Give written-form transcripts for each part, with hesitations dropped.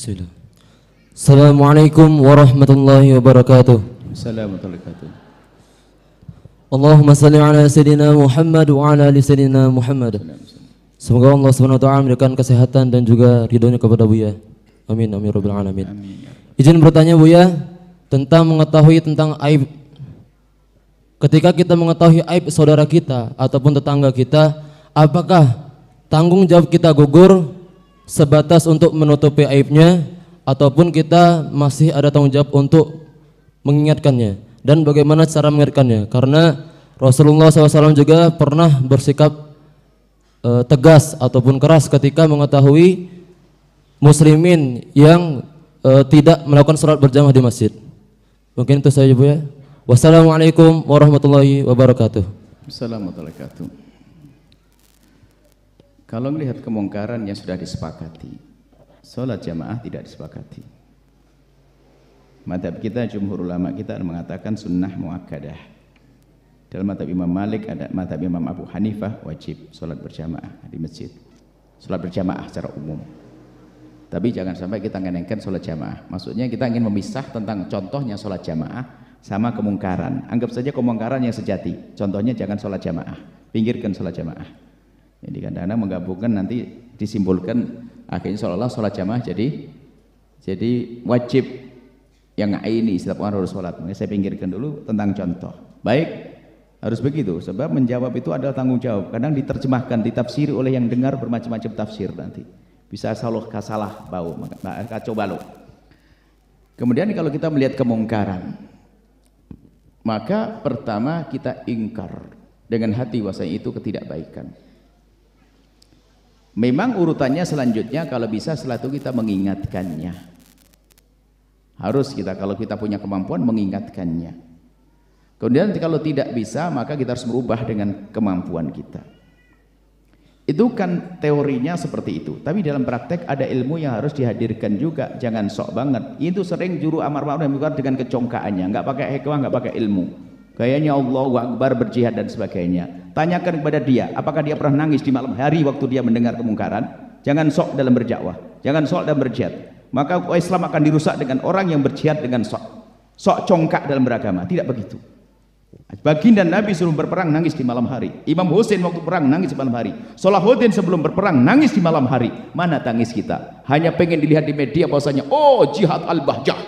Bismillah. Assalamualaikum warahmatullahi wabarakatuh. Assalamualaikum warahmatullahi wabarakatuh. Allahumma salli ala sayyidina Muhammad wa ala ali sayyidina Muhammad. Semoga Allah Subhanahu wa taala memberikan kesehatan dan juga ridhonya kepada Buya. Amin amin rabbil alamin. Izin bertanya Buya tentang mengetahui tentang aib. Ketika kita mengetahui aib saudara kita ataupun tetangga kita, apakah tanggung jawab kita gugur sebatas untuk menutupi aibnya ataupun kita masih ada tanggung jawab untuk mengingatkannya, dan bagaimana cara mengingatkannya? Karena Rasulullah SAW juga pernah bersikap tegas ataupun keras ketika mengetahui muslimin yang tidak melakukan sholat berjamaah di masjid. Mungkin itu saja Bu ya. Wassalamualaikum warahmatullahi wabarakatuh. Assalamualaikum warahmatullahi wabarakatuh. Kalau melihat kemungkaran yang sudah disepakati, sholat jamaah tidak disepakati. Madhab kita, jumhur ulama kita mengatakan sunnah muakkadah. Dalam madhab Imam Malik, ada madhab Imam Abu Hanifah, wajib sholat berjamaah di masjid. Sholat berjamaah secara umum. Tapi jangan sampai kita ngenengkan sholat jamaah. Maksudnya kita ingin memisah tentang contohnya sholat jamaah sama kemungkaran. Anggap saja kemungkaran yang sejati. Contohnya jangan sholat jamaah, pinggirkan sholat jamaah. Jadi kadang-kadang menggabungkan nanti disimpulkan akhirnya seolah-olah sholat jamaah jadi wajib yang ini setiap orang harus sholat. Makanya saya pinggirkan dulu tentang contoh. Baik, harus begitu sebab menjawab itu adalah tanggung jawab. Kadang diterjemahkan, ditafsiri oleh yang dengar bermacam-macam tafsir nanti. Bisa salah bau, kacau balau. Kemudian kalau kita melihat kemungkaran, maka pertama kita ingkar dengan hati bahwasanya itu ketidakbaikan. Memang urutannya selanjutnya kalau bisa setelah itu kita mengingatkannya. Harus kita kalau kita punya kemampuan mengingatkannya. Kemudian kalau tidak bisa maka kita harus merubah dengan kemampuan kita. Itu kan teorinya seperti itu. Tapi dalam praktek ada ilmu yang harus dihadirkan juga. Jangan sok banget. Itu sering juru amar ma'ruf nahi munkar dengan kecongkaannya. Nggak pakai hikmah, nggak pakai ilmu. Kayaknya Allahu Akbar berjihad dan sebagainya. Tanyakan kepada dia, apakah dia pernah nangis di malam hari waktu dia mendengar kemungkaran? Jangan sok dalam berdakwah, jangan sok dalam berjihad. Maka Islam akan dirusak dengan orang yang berjihad dengan sok congkak dalam beragama. Tidak begitu. Baginda Nabi sebelum berperang nangis di malam hari. Imam Husain waktu perang nangis di malam hari. Salahuddin sebelum berperang nangis di malam hari. Mana tangis kita? Hanya pengen dilihat di media bahwasanya oh jihad al-bahjah.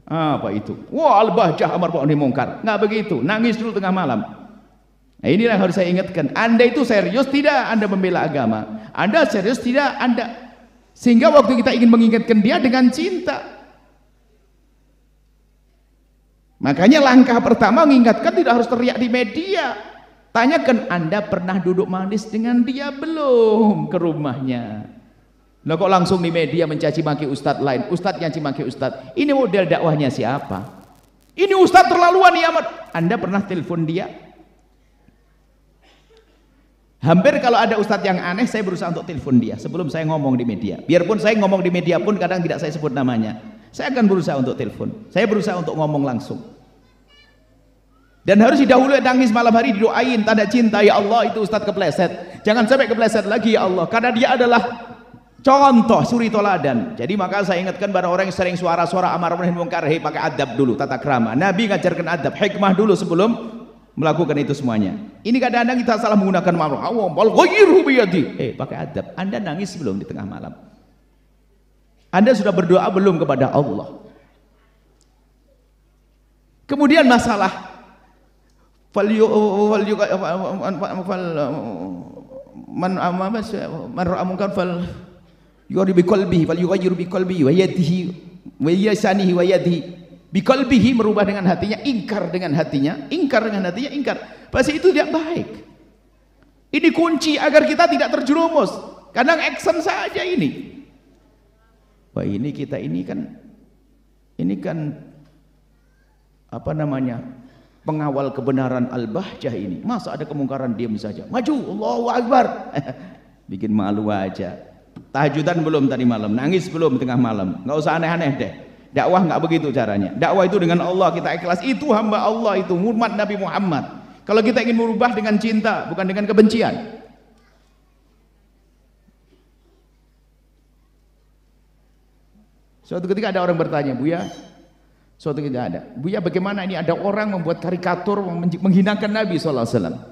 Apa itu? Wah al-bahjah amar ma'ruf nahi munkar. Nggak begitu, nangis dulu tengah malam. Nah inilah yang harus saya ingatkan. Anda itu serius tidak Anda membela agama? Anda serius tidak Anda? Sehingga waktu kita ingin mengingatkan dia dengan cinta. Makanya langkah pertama mengingatkan tidak harus teriak di media. Tanyakan Anda pernah duduk manis dengan dia belum ke rumahnya? Lah kok langsung di media mencaci maki ustadz lain, ustadz yang cimaki ustadz. Ini model dakwahnya siapa? Ini ustadz terlaluan ya amat. Anda pernah telepon dia? Hampir kalau ada ustadz yang aneh saya berusaha untuk telepon dia sebelum saya ngomong di media. Biarpun saya ngomong di media pun kadang tidak saya sebut namanya. Saya akan berusaha untuk telepon. Saya berusaha untuk ngomong langsung. Dan harus didahului nangis malam hari didoain tanda cinta, ya Allah itu ustadz kepleset. Jangan sampai kepleset lagi ya Allah, karena dia adalah contoh suri toladan. Jadi maka saya ingatkan pada orang yang sering suara-suara amar ma'ruf nahi munkar, hey pakai adab dulu, tata krama. Nabi ngajarkan adab, hikmah dulu sebelum melakukan itu semuanya. Ini kadang-kadang kita salah menggunakan ma'ruf. Wal ghayru biyadi. Pakai adab. Anda nangis belum di tengah malam? Anda sudah berdoa belum kepada Allah? Kemudian masalah man ra'a munkar fal yuri bi qalbihi fal yughayyiru bi qalbihi wa yadihi wa yasanihi wa yadihi. Bi qalbihi merubah dengan hatinya, ingkar dengan hatinya, ingkar. Pasti itu tidak baik. Ini kunci agar kita tidak terjerumus. Kadang action saja ini. Wah ini kita ini kan apa namanya? Pengawal kebenaran al-bahjah ini. Masa ada kemungkaran diam saja? Maju, Allahu Akbar. Bikin malu aja. Tahajudan belum tadi malam, nangis belum tengah malam. Nggak usah aneh-aneh deh. Dakwah nggak begitu caranya. Dakwah itu dengan Allah kita ikhlas. Itu hamba Allah itu, umat Nabi Muhammad. Kalau kita ingin merubah dengan cinta, bukan dengan kebencian. Suatu ketika ada orang bertanya, Buya, suatu ketika ada, Buya bagaimana ini ada orang membuat karikatur menghinakan Nabi SAW.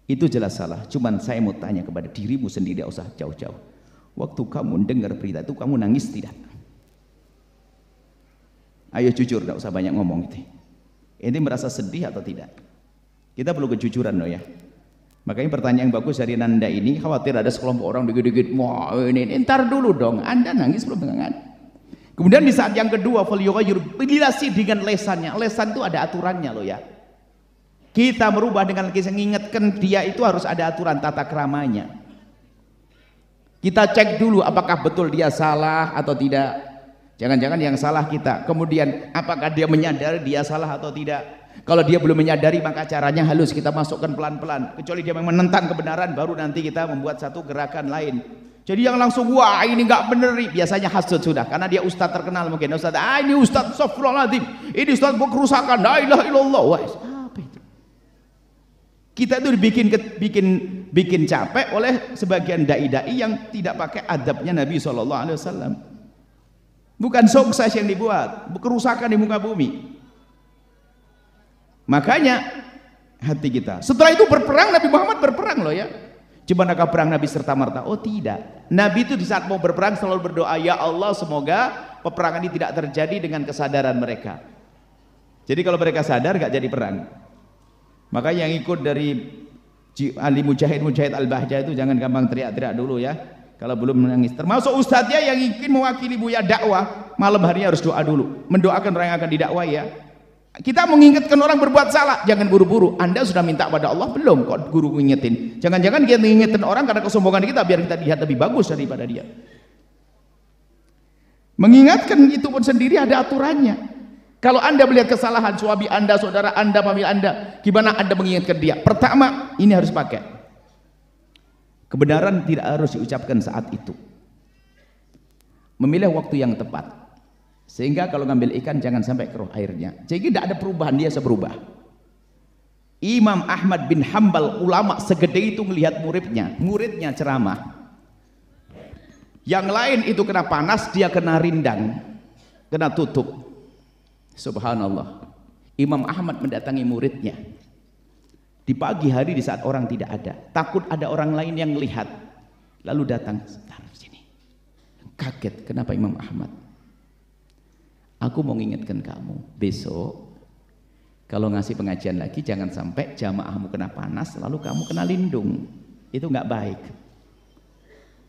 Itu jelas salah. Cuman saya mau tanya kepada dirimu sendiri, tidak usah jauh-jauh. Waktu kamu dengar berita itu, kamu nangis tidak? Ayo jujur, tidak usah banyak ngomong itu. Ini merasa sedih atau tidak? Kita perlu kejujuran loh ya. Makanya pertanyaan yang bagus dari Nanda ini, khawatir ada sekelompok orang dikit-dikit, wah ini ntar dulu dong, Anda nangis belum dengan. Kemudian di saat yang kedua, bila sih dengan lesannya, lesan itu ada aturannya loh ya. Kita merubah dengan kisah mengingatkan dia itu harus ada aturan tata keramanya. Kita cek dulu apakah betul dia salah atau tidak. Jangan-jangan yang salah kita. Kemudian apakah dia menyadari dia salah atau tidak. Kalau dia belum menyadari maka caranya halus, kita masukkan pelan-pelan. Kecuali dia memang menentang kebenaran, baru nanti kita membuat satu gerakan lain. Jadi yang langsung wah ini nggak bener, biasanya hasud sudah, karena dia ustadz terkenal mungkin. Ustadz, ini ustadz astagfirullahaladzim, ini ustadz kerusakan, la ilaha illallah. Wah, apa itu? Kita itu bikin capek oleh sebagian dai-dai yang tidak pakai adabnya Nabi SAW. Bukan sukses yang dibuat, kerusakan di muka bumi. Makanya hati kita. Setelah itu berperang, Nabi Muhammad berperang loh ya. Cumanakah perang Nabi serta merta? Oh tidak. Nabi itu di saat mau berperang selalu berdoa, ya Allah semoga peperangan ini tidak terjadi dengan kesadaran mereka. Jadi kalau mereka sadar gak jadi perang. Maka yang ikut dari ahli mujahid al-bahjah itu jangan gampang teriak-teriak dulu ya. Kalau belum menangis. Termasuk ustadznya yang ingin mewakili Buya dakwah, malam harinya harus doa dulu. Mendoakan orang yang akan didakwah ya. Kita mengingatkan orang berbuat salah, jangan buru-buru. Anda sudah minta pada Allah belum kok guru mengingetin? Jangan-jangan kita mengingatkan orang karena kesombongan kita biar kita lihat lebih bagus daripada dia. Mengingatkan itu pun sendiri ada aturannya. Kalau Anda melihat kesalahan suami Anda, saudara Anda, famili Anda, gimana Anda mengingatkan dia? Pertama, ini harus pakai. Kebenaran tidak harus diucapkan saat itu. Memilih waktu yang tepat. Sehingga kalau ngambil ikan jangan sampai keruh airnya. Jadi tidak ada perubahan, dia seberubah. Imam Ahmad bin Hambal, ulama segede itu melihat muridnya ceramah. Yang lain itu kena panas, dia kena rindang, kena tutup. Subhanallah. Imam Ahmad mendatangi muridnya di pagi hari di saat orang tidak ada. Takut ada orang lain yang melihat. Lalu datang, sebentar sini. Kaget, kenapa Imam Ahmad? Aku mau ngingetkan kamu, besok kalau ngasih pengajian lagi jangan sampai jamaahmu kena panas lalu kamu kena lindung. Itu nggak baik.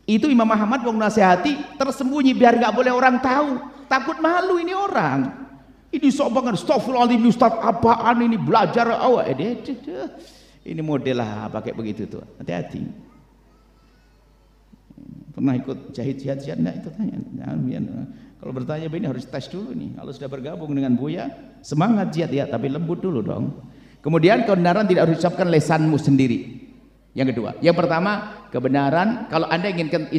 Itu Imam Ahmad mau nasihati tersembunyi biar nggak boleh orang tahu. Takut malu ini orang. Ini sok banget, astagfirullahaladzim, Ustaz apaan ini belajar awak. Ini model lah pakai begitu tuh. Hati-hati. Pernah ikut jihad enggak itu tanya. Kalau bertanya begini harus tes dulu nih. Kalau sudah bergabung dengan Buya, semangat jihad ya, tapi lembut dulu dong. Kemudian kebenaran tidak harus diucapkan lesanmu sendiri. Yang kedua, yang pertama kebenaran. Kalau Anda inginkan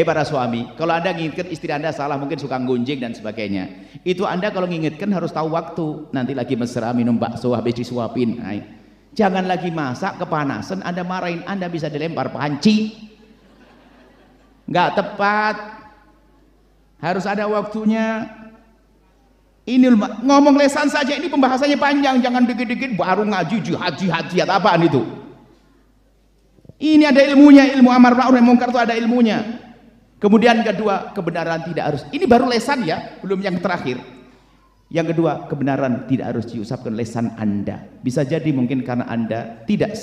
para suami, kalau Anda inginkan istri Anda salah, mungkin suka gunjing dan sebagainya. Itu Anda kalau mengingatkan harus tahu waktu. Nanti lagi mesra minum bakso habis disuapin. Nah, jangan lagi masak kepanasan, Anda marahin, Anda bisa dilempar panci. Nggak tepat. Harus ada waktunya. Ini ngomong lesan saja ini pembahasannya panjang, jangan dikit-dikit baru ngaji jihad apaan itu. Ini ada ilmunya, ilmu amar ma'ruf nahi munkar itu ada ilmunya. Kemudian kedua, kebenaran tidak harus. Ini baru lesan ya, belum yang terakhir. Yang kedua, kebenaran tidak harus diucapkan lesan Anda. Bisa jadi mungkin karena Anda tidak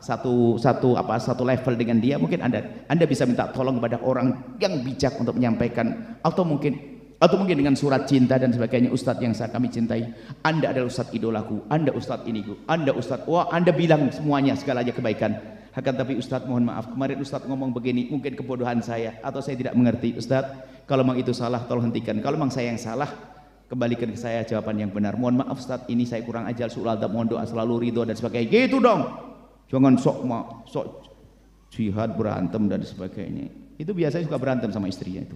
satu level dengan dia, mungkin Anda bisa minta tolong kepada orang yang bijak untuk menyampaikan, atau mungkin dengan surat cinta dan sebagainya. Ustadz yang kami cintai, Anda adalah ustadz idolaku, Anda ustadz iniku, Anda ustadz, wah Anda bilang semuanya segalanya kebaikan. Akan tapi Ustadz mohon maaf, kemarin Ustadz ngomong begini, mungkin kebodohan saya atau saya tidak mengerti. Ustadz, kalau memang itu salah tolong hentikan. Kalau memang saya yang salah, kembalikan ke saya jawaban yang benar. Mohon maaf Ustadz, ini saya kurang ajar, sulal, mohon doa selalu ridho dan sebagainya. Gitu dong. Jangan sok jihad berantem dan sebagainya. Itu biasanya suka berantem sama istrinya itu.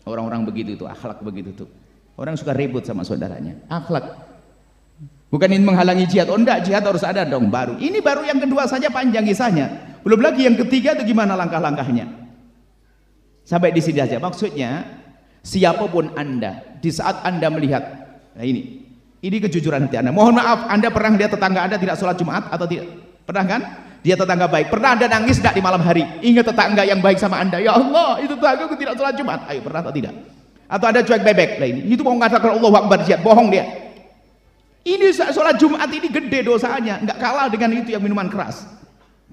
Orang-orang begitu itu, akhlak begitu tuh. Orang suka ribut sama saudaranya. Akhlak. Bukan ini menghalangi jihad. Oh enggak, jihad harus ada dong baru. Ini baru yang kedua saja panjang kisahnya. Belum lagi yang ketiga itu gimana langkah-langkahnya. Sampai di sini saja. Maksudnya siapapun Anda, di saat Anda melihat, nah ini kejujuran hati Anda. Mohon maaf, Anda pernah lihat tetangga Anda tidak sholat Jumat atau tidak? Pernah kan? Dia tetangga baik. Pernah Anda nangis tidak di malam hari? Ingat tetangga yang baik sama Anda. Ya Allah, itu tetanggaku tidak sholat Jumat. Ayo, pernah atau tidak? Atau Anda cuek bebek? Nah ini itu mau mengatakan Allahu Akbar, jihad, bohong dia. Ini sholat Jumat ini gede dosanya, nggak kalah dengan itu yang minuman keras.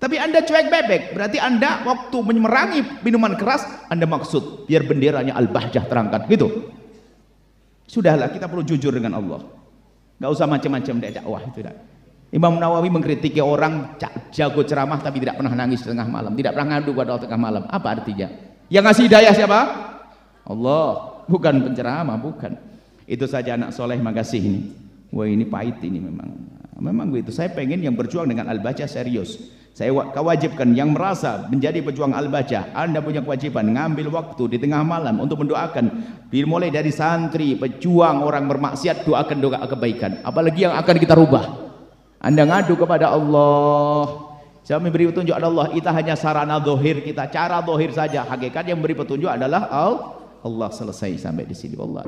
Tapi Anda cuek bebek, berarti Anda waktu memerangi minuman keras, Anda maksud biar benderanya Al-Bahjah terangkat, gitu. Sudahlah, kita perlu jujur dengan Allah. Nggak usah macam-macam deh dakwah itu. Imam Nawawi mengkritiki orang jago ceramah tapi tidak pernah nangis di tengah malam, tidak pernah ngadu pada tengah malam. Apa artinya? Yang ngasih hidayah siapa? Allah, bukan penceramah, bukan. Itu saja anak soleh, makasih ini. Wah ini pahit ini memang begitu. Saya pengen yang berjuang dengan Al-Baca serius. Saya kewajibkan yang merasa menjadi pejuang Al-Baca, Anda punya kewajiban ngambil waktu di tengah malam untuk mendoakan. Dimulai dari santri, pejuang, orang bermaksiat, doakan doa kebaikan. Apalagi yang akan kita rubah. Anda ngadu kepada Allah. Saya memberi petunjuk adalah Allah. Itu hanya sarana dohir kita, cara dohir saja. Hakikat yang memberi petunjuk adalah Allah. Selesai sampai di sini. Wallah.